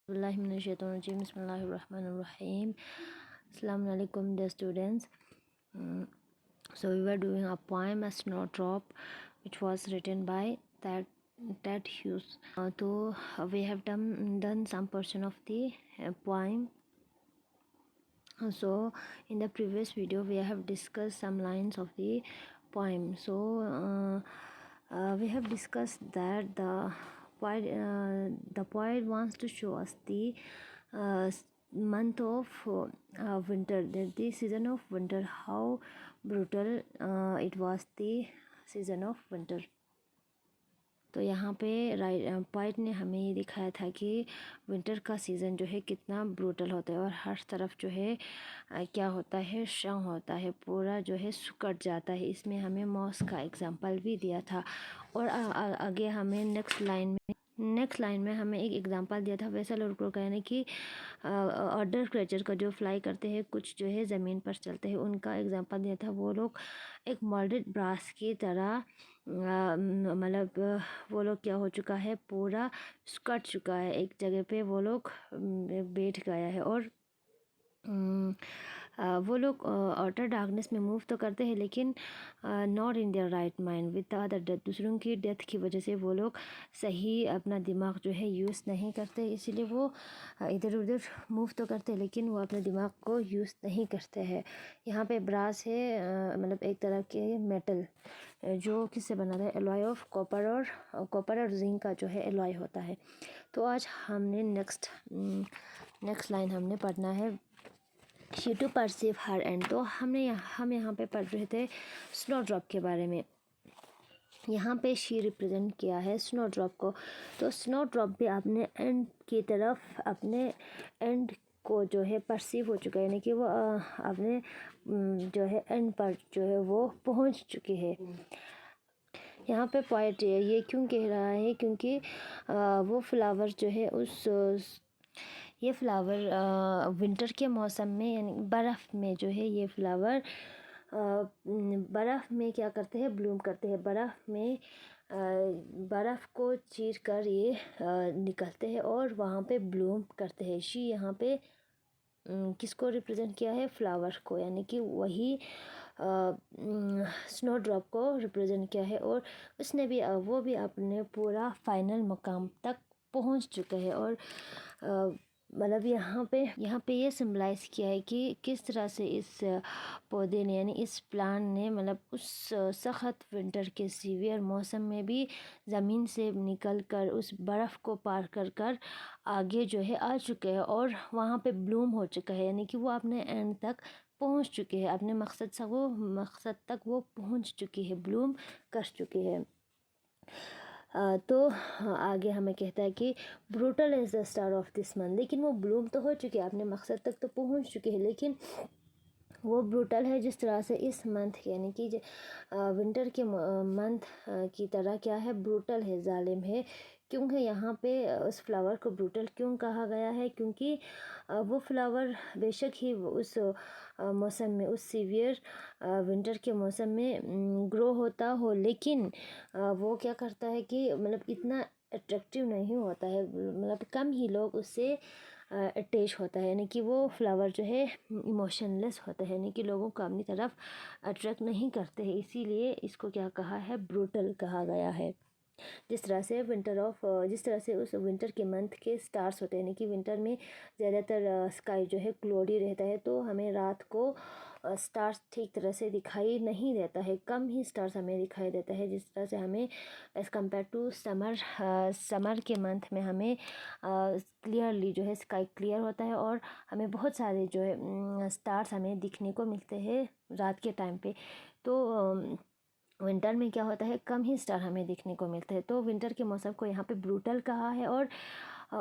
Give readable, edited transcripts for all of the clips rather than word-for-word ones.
Bismillahirrahmanirrahim. Bismillahirrahmanirrahim. Assalamu alaikum dear students. So we were doing a poem, A Snowdrop, which was written by Ted Hughes. So we have done some portion of the poem. So in the previous video we have discussed some lines of the poem. So we have discussed that the poet wants to show us the month of winter, the season of winter, how brutal it was, the season of winter. तो यहाँ पे poet ने हमें ये दिखाया था कि winter का सीज़न जो है कितना ब्रूटल होता है और हर तरफ जो है क्या होता है, श्रम होता है, पूरा जो है सुकड़ जाता है। इसमें हमें मॉस का एग्जांपल भी दिया था और आगे हमें नेक्स्ट लाइन में हमें एक एग्जांपल दिया था वैसा लोगों को कहने कि ऑर्डर क्रेचर का जो फ्लाई करते हैं, कुछ जो है ज़मीन पर चलते हैं, उनका एग्जांपल दिया था। वो लोग एक मोल्डेड ब्रास की तरह मतलब वो लोग क्या हो चुका है, पूरा कट चुका है, एक जगह पे वो लोग बैठ गया है और वो लोग आउटर डार्कनेस में मूव तो करते हैं लेकिन not in their right mind with the other death. दूसरों की डेथ की वजह से वो लोग सही अपना दिमाग जो है यूज़ नहीं करते, इसीलिए वो इधर उधर मूव तो करते हैं लेकिन वो अपने दिमाग को यूज़ नहीं करते हैं। यहाँ पे ब्रास है, मतलब एक तरह के मेटल जो किससे बना है, एलॉय ऑफ कॉपर और जिंक का जो है एलॉय होता है। तो आज हमने नेक्स्ट लाइन हमने पढ़ना है, she to perceive her end. तो हम यहाँ पे पढ़ रहे थे स्नो ड्रॉप के बारे में। यहाँ पे शी रिप्रेजेंट किया है स्नो ड्रॉप को। तो स्नो ड्रॉप भी अपने एंड की तरफ, अपने एंड को जो है परसीव हो चुका है, यानी कि वो अपने जो है एंड पर जो है वो पहुँच चुकी है। यहाँ पे पॉइंट ये क्यों कह रहा है, क्योंकि वो फ्लावर जो है ये फ्लावर विंटर के मौसम में, यानी बर्फ़ में जो है ये फ्लावर बर्फ़ में क्या करते हैं, ब्लूम करते हैं। बर्फ़ में बर्फ़ को चीर कर ये निकलते हैं और वहाँ पे ब्लूम करते हैं। शी यहाँ पे किसको रिप्रेजेंट किया है, फ्लावर को, यानी कि वही स्नो ड्रॉप को रिप्रेजेंट किया है और उसने भी वो भी अपने पूरा फाइनल मकाम तक पहुंच चुका है। और मतलब यहाँ पे ये सिम्बलाइज़ किया है कि किस तरह से इस पौधे ने, यानी इस प्लांट ने, मतलब उस सख्त विंटर के सीवियर मौसम में भी ज़मीन से निकल कर उस बर्फ़ को पार कर आगे जो है आ चुके हैं और वहाँ पे ब्लूम हो चुका है, यानी कि वो अपने एंड तक पहुँच चुके हैं, अपने मकसद तक वो पहुँच चुकी है, ब्लूम कर चुकी है। तो आगे हमें कहता है कि brutal is the star of this month. लेकिन वो ब्लूम तो हो चुकी है, अपने मकसद तक तो पहुंच चुकी है, लेकिन वो ब्रूटल है जिस तरह से इस मंथ यानी कि विंटर के मंथ की तरह क्या है, ब्रूटल है, जालिम है। क्यों है यहाँ पे उस फ्लावर को ब्रूटल क्यों कहा गया है, क्योंकि वो फ्लावर बेशक ही उस मौसम में, उस सीवियर विंटर के मौसम में ग्रो होता हो, लेकिन वो क्या करता है कि मतलब इतना अट्रैक्टिव नहीं होता है, मतलब कम ही लोग उससे अटैच होता है, यानी कि वो फ्लावर जो है इमोशनलेस होता है, यानी कि लोगों को अपनी तरफ अट्रैक्ट नहीं करते हैं, इसीलिए इसको क्या कहा है, ब्रूटल कहा गया है। जिस तरह से उस विंटर के मंथ के स्टार्स होते हैं, यानी कि विंटर में ज़्यादातर स्काई जो है क्लोडी रहता है, तो हमें रात को स्टार्स ठीक तरह से दिखाई नहीं देता है, कम ही स्टार्स हमें दिखाई देता है। जिस तरह से हमें एज़ कम्पेयर टू समर के मंथ में हमें क्लियरली जो है स्काई क्लियर होता है और हमें बहुत सारे जो है स्टार्स हमें दिखने को मिलते हैं रात के टाइम पे। तो विंटर में क्या होता है, कम ही स्टार हमें देखने को मिलते हैं। तो विंटर के मौसम को यहाँ पे ब्रूटल कहा है और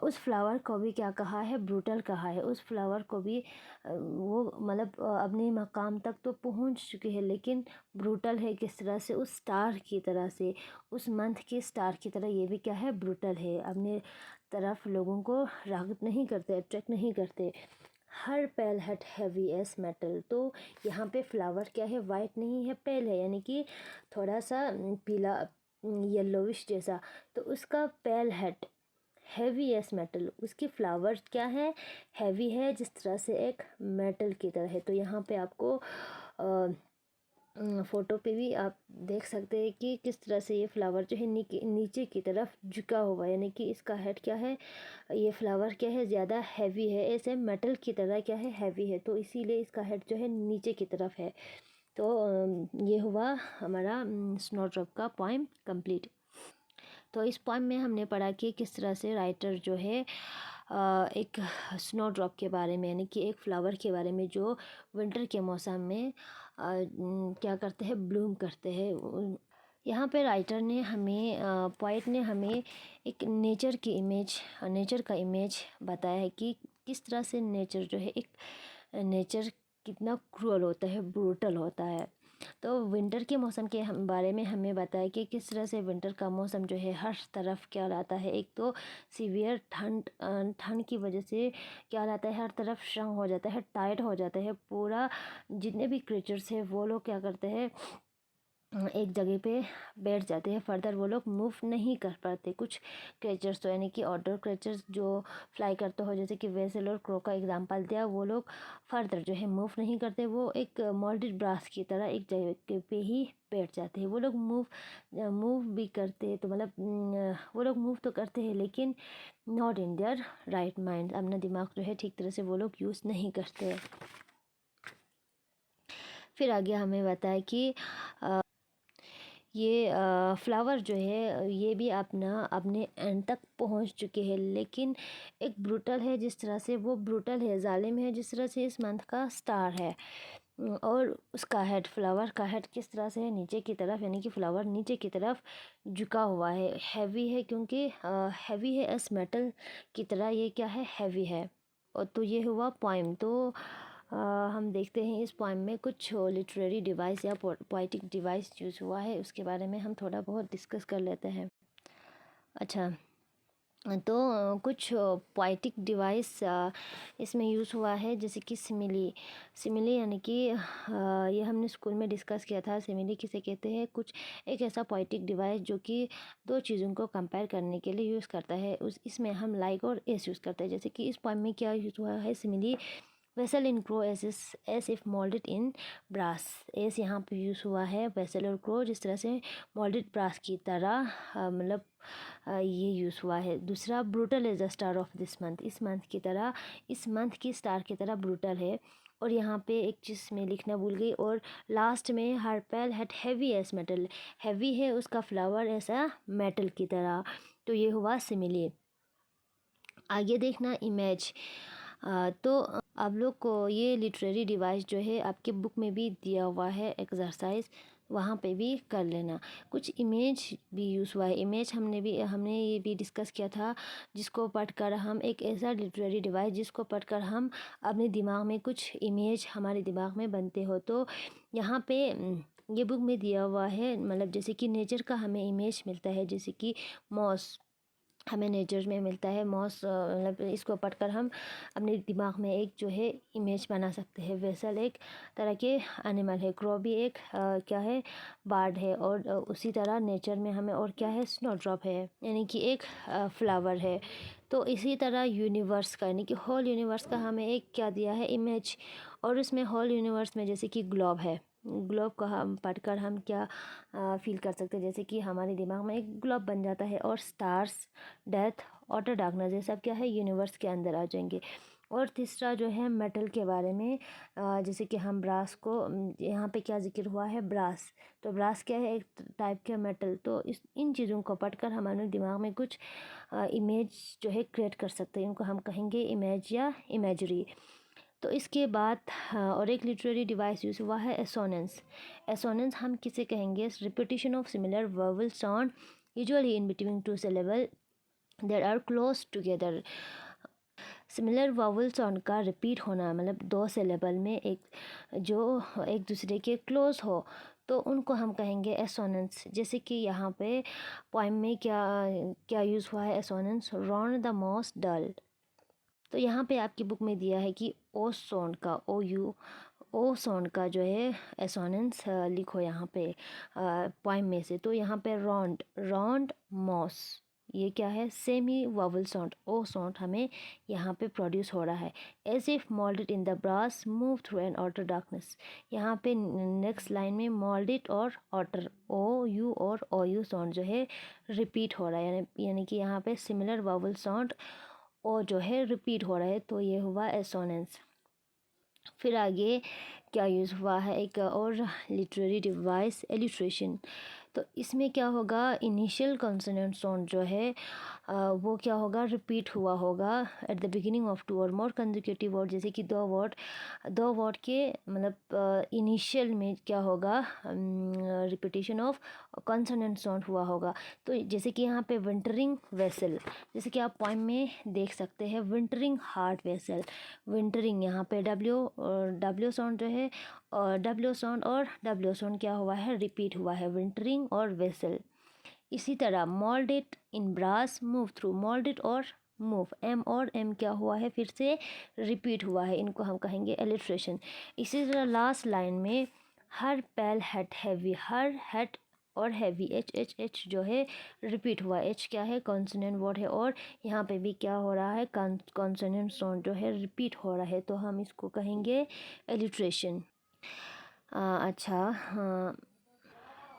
उस फ्लावर को भी क्या कहा है, ब्रूटल कहा है। उस फ्लावर को भी वो मतलब अपने मकाम तक तो पहुँच चुकी है, लेकिन ब्रूटल है किस तरह से, उस स्टार की तरह से, उस मंथ के स्टार की तरह ये भी क्या है, ब्रूटल है, अपने तरफ लोगों को राग़िब नहीं करते, अट्रैक्ट नहीं करते। हर पेल हैट हैवी एस मेटल। तो यहाँ पे फ्लावर क्या है, वाइट नहीं है, पेल है, यानी कि थोड़ा सा पीला येलोविश जैसा। तो उसका पेल हैट हैवी एस मेटल, उसकी फ्लावर क्या है, हैवी है, जिस तरह से एक मेटल की तरह है। तो यहाँ पे आपको फ़ोटो पे भी आप देख सकते हैं कि किस तरह से ये फ्लावर जो है नीचे की तरफ झुका हुआ है, यानी कि इसका हेड क्या है, ये फ्लावर क्या है, ज़्यादा हैवी है, ऐसे मेटल की तरह क्या है, हैवी है, तो इसीलिए इसका हेड जो है नीचे की तरफ है। तो ये हुआ हमारा स्नोड्रॉप का पोएम कंप्लीट। तो इस पोएम में हमने पढ़ा कि किस तरह से राइटर जो है एक स्नोड्रॉप के बारे में, यानी कि एक फ्लावर के बारे में जो विंटर के मौसम में क्या करते हैं, ब्लूम करते हैं। यहाँ पे राइटर ने हमें, पोइट ने हमें एक नेचर का इमेज बताया है कि किस तरह से नेचर जो है, एक नेचर कितना क्रूअल होता है, ब्रूटल होता है। तो विंटर के मौसम के बारे में हमें बताया कि किस तरह से विंटर का मौसम जो है हर तरफ क्या लाता है। एक तो सीवियर ठंड की वजह से क्या लाता है, हर तरफ श्रंक हो जाता है, टाइट हो जाता है पूरा। जितने भी क्रिएचर्स है वो लोग क्या करते हैं, एक जगह पे बैठ जाते हैं, फर्दर वो लोग मूव नहीं कर पाते। कुछ क्रिएचर्स तो यानी कि आउटडोर क्रिएचर्स जो फ्लाई करते हो, जैसे कि वेसल और क्रो का एग्जांपल दिया, वो लोग फर्दर जो है मूव नहीं करते, वो एक मोल्डेड ब्रास की तरह एक जगह पे ही बैठ जाते हैं। वो लोग मूव भी करते हैं, तो मतलब वो लोग मूव तो करते हैं लेकिन not in their right mind, अपना दिमाग जो है ठीक तरह से वो लोग यूज़ नहीं करते। फिर आगे हमें बताया कि ये फ्लावर जो है ये भी अपने एंड तक पहुंच चुके हैं, लेकिन एक ब्रूटल है, जिस तरह से वो ब्रूटल है, जालिम है, जिस तरह से इस मंथ का स्टार है। और उसका हेड, फ्लावर का हेड किस तरह से है, नीचे की तरफ, यानी कि फ्लावर नीचे की तरफ झुका हुआ है, हैवी है, क्योंकि हैवी है एस मेटल की तरह, ये क्या है, हैवी है। और तो ये हुआ पोइम। तो हम देखते हैं इस पोइम में कुछ लिटरेरी डिवाइस या पोइटिक डिवाइस यूज़ हुआ है, उसके बारे में हम थोड़ा बहुत डिस्कस कर लेते हैं। अच्छा, तो कुछ पोइटिक डिवाइस इसमें यूज़ हुआ है, जैसे कि सिमिली यानी कि ये हमने स्कूल में डिस्कस किया था। सिमिली किसे कहते हैं, कुछ एक ऐसा पोइटिक डिवाइस जो कि दो चीज़ों को कंपेयर करने के लिए यूज़ करता है। इसमें हम लाइक और एस यूज़ करते हैं। जैसे कि इस पोइम में क्या यूज़ हुआ है, simile vessel in crow as if moulded in brass. As यहाँ पे यूज़ हुआ है, वेसल और क्रो जिस तरह से मोल्डेड ब्रास की तरह, मतलब ये यूज़ हुआ है। दूसरा, brutal is the star of this month, इस मंथ की तरह, इस मंथ की स्टार की तरह ब्रूटल है। और यहाँ पे एक चीज़ मैं लिखना भूल गई, और लास्ट में her pale head heavy as metal, heavy है उसका फ्लावर ऐसा मेटल की तरह। तो ये हुआ सिमिली। आगे देखना इमेज। तो आप लोग को ये लिटरेरी डिवाइस जो है आपके बुक में भी दिया हुआ है एक्सरसाइज, वहाँ पे भी कर लेना। कुछ इमेज भी यूज़ हुआ है। इमेज हमने ये भी डिस्कस किया था, जिसको पढ़कर हम, एक ऐसा लिटरेरी डिवाइस जिसको पढ़कर हम अपने दिमाग में कुछ इमेज हमारे दिमाग में बनते हो। तो यहाँ पे ये बुक में दिया हुआ है, मतलब जैसे कि नेचर का हमें इमेज मिलता है, जैसे कि मॉस हमें नेचर में मिलता है, मॉस, मतलब इसको पढ़कर हम अपने दिमाग में एक जो है इमेज बना सकते हैं। वेसल एक तरह के एनिमल है, क्रो भी एक क्या है, बर्ड है। और उसी तरह नेचर में हमें और क्या है, स्नोड्रॉप है, यानी कि एक फ्लावर है। तो इसी तरह यूनिवर्स का, यानी कि होल यूनिवर्स का हमें एक क्या दिया है, इमेज। और उसमें होल यूनिवर्स में जैसे कि ग्लोब है, ग्लोब को हम पढ़कर हम क्या फील कर सकते हैं, जैसे कि हमारे दिमाग में एक ग्लोब बन जाता है। और स्टार्स, डेथ, ऑटर डार्कनेस, ये सब क्या है, यूनिवर्स के अंदर आ जाएंगे। और तीसरा जो है मेटल के बारे में, जैसे कि हम ब्रास को, यहाँ पे क्या जिक्र हुआ है, ब्रास। तो ब्रास क्या है, एक टाइप का मेटल। तो इन चीज़ों को पढ़कर हमारे दिमाग में कुछ इमेज जो है क्रिएट कर सकते हैं, इनको हम कहेंगे इमेज या इमेजरी। तो इसके बाद और एक लिटरेरी डिवाइस यूज़ हुआ है, एसोनेंस। एसोनेंस हम किसे कहेंगे, repetition of similar verbal sound usually in between two syllable there are close together. Similar vowel sound का रिपीट होना, मतलब दो सिलेबल में एक जो एक दूसरे के क्लोज हो, तो उनको हम कहेंगे एसोनेंस। जैसे कि यहाँ पे पोइम में क्या क्या यूज़ हुआ है, एसोनेंस, रॉन द मोस्ट डल। तो यहाँ पे आपकी बुक में दिया है कि ओ साउंड का, ओ साउंड का जो है एसोनेंस लिखो यहाँ पे पोइम में से। तो यहाँ पे रॉन्ड, रॉन्ड मॉस, ये क्या है, semi vowel sound, O sound हमें यहाँ पे प्रोड्यूस हो रहा है। As if moulded in the brass move through an outer darkness, यहाँ पे नेक्स्ट लाइन में मोल्डेड और आउटर, ओ यू और ओ यू साउंड जो है रिपीट हो रहा है, यानी कि यहाँ पे सिमिलर वावल साउंड ओ जो है रिपीट हो रहा है, तो ये हुआ एसोनेंस। फिर आगे क्या यूज़ हुआ है, एक और लिटरेरी डिवाइस एलिट्रेशन। तो इसमें क्या होगा, इनिशियल कॉन्सोनेंट साउंड जो है वो क्या होगा, रिपीट हुआ होगा at the beginning of two or more consecutive word, जैसे कि दो वर्ड के मतलब इनिशियल में क्या होगा, रिपीटेशन ऑफ कॉन्सोनेंट साउंड हुआ होगा। तो जैसे कि यहाँ पे विंटरिंग वेसल, जैसे कि आप पोएम में देख सकते हैं, विंटरिंग हार्ट वेसल, विंटरिंग यहाँ पे डब्ल्यू साउंड जो है, और डब्ल्यू साउंड क्या हुआ है, रिपीट हुआ है, विंटरिंग और वेसल। इसी तरह moulded in brass move through, moulded और मूव, एम और एम क्या हुआ है, फिर से रिपीट हुआ है, इनको हम कहेंगे एलिट्रेशन। इसी तरह लास्ट लाइन में हर पैल हेट हैवी, हर हेट और हैवी, एच एच एच जो है रिपीट हुआ, एच क्या है, कॉन्सोनेंट वर्ड है, और यहाँ पे भी क्या हो रहा है, कॉन्सोनेंट साउंड जो है रिपीट हो रहा है, तो हम इसको कहेंगे एलिट्रेशन। अच्छा, हाँ,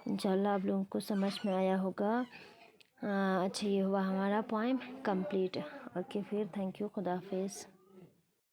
इंशाल्लाह आप लोगों को समझ में आया होगा। अच्छा, ये हुआ हमारा पोएम कंप्लीट। ओके, फिर थैंक यू, खुदा हाफिज़।